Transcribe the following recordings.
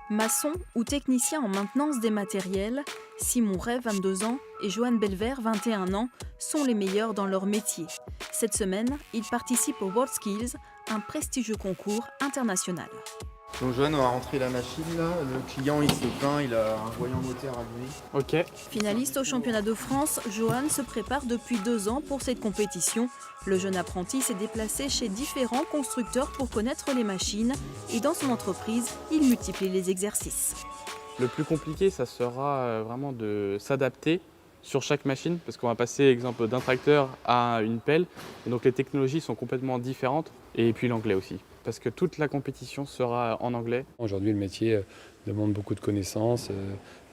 Maçon ou technicien en maintenance des matériels, Simon Ray, 22 ans, et Johan Belvert, 21 ans, sont les meilleurs dans leur métier. Cette semaine, ils participent au WorldSkills, un prestigieux concours international. Donc Johan, on va rentrer la machine là. Le client il s'est peint, il a un voyant moteur allumé. Ok. Finaliste au championnat de France, Johan se prépare depuis 2 ans pour cette compétition. Le jeune apprenti s'est déplacé chez différents constructeurs pour connaître les machines et dans son entreprise, il multiplie les exercices. Le plus compliqué, ça sera vraiment de s'adapter sur chaque machine parce qu'on va passer, exemple, d'un tracteur à une pelle. Et donc les technologies sont complètement différentes. Et puis l'anglais aussi, parce que toute la compétition sera en anglais. Aujourd'hui, le métier demande beaucoup de connaissances.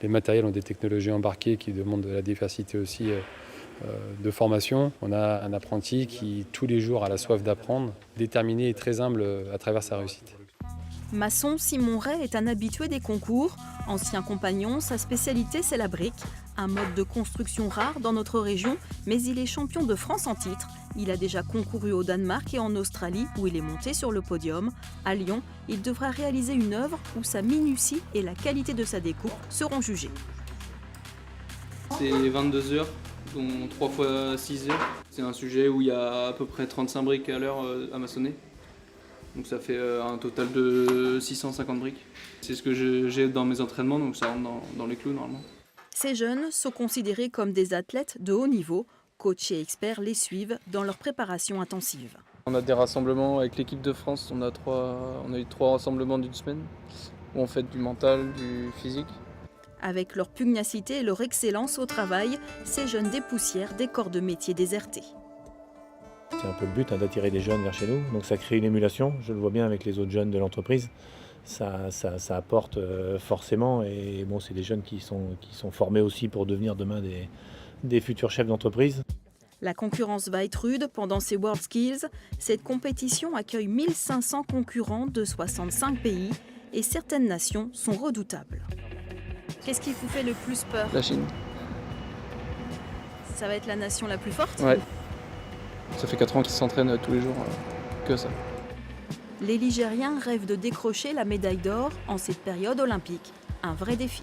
Les matériels ont des technologies embarquées qui demandent de la diversité aussi de formation. On a un apprenti qui, tous les jours, a la soif d'apprendre, déterminé et très humble à travers sa réussite. Maçon, Simon Ray est un habitué des concours. Ancien compagnon, sa spécialité c'est la brique, un mode de construction rare dans notre région, mais il est champion de France en titre. Il a déjà concouru au Danemark et en Australie où il est monté sur le podium. À Lyon, il devra réaliser une œuvre où sa minutie et la qualité de sa découpe seront jugées. C'est 22 heures, dont 3 fois 6 heures. C'est un sujet où il y a à peu près 35 briques à l'heure à maçonner. Donc ça fait un total de 650 briques. C'est ce que j'ai dans mes entraînements, donc ça rentre dans les clous normalement. Ces jeunes sont considérés comme des athlètes de haut niveau. Coachs et experts les suivent dans leur préparation intensive. On a des rassemblements avec l'équipe de France, on a eu 3 rassemblements d'une semaine où on fait du mental, du physique. Avec leur pugnacité et leur excellence au travail, ces jeunes dépoussièrent des corps de métier désertés. C'est un peu le but d'attirer des jeunes vers chez nous, donc ça crée une émulation, je le vois bien avec les autres jeunes de l'entreprise. Ça apporte forcément et bon, c'est des jeunes qui sont formés aussi pour devenir demain des futurs chefs d'entreprise. La concurrence va être rude pendant ces WorldSkills. Cette compétition accueille 1500 concurrents de 65 pays et certaines nations sont redoutables. Qu'est-ce qui vous fait le plus peur? La Chine. Ça va être la nation la plus forte? Ouais. Ça fait 4 ans qu'ils s'entraînent tous les jours, que ça. Les Ligériens rêvent de décrocher la médaille d'or en cette période olympique. Un vrai défi.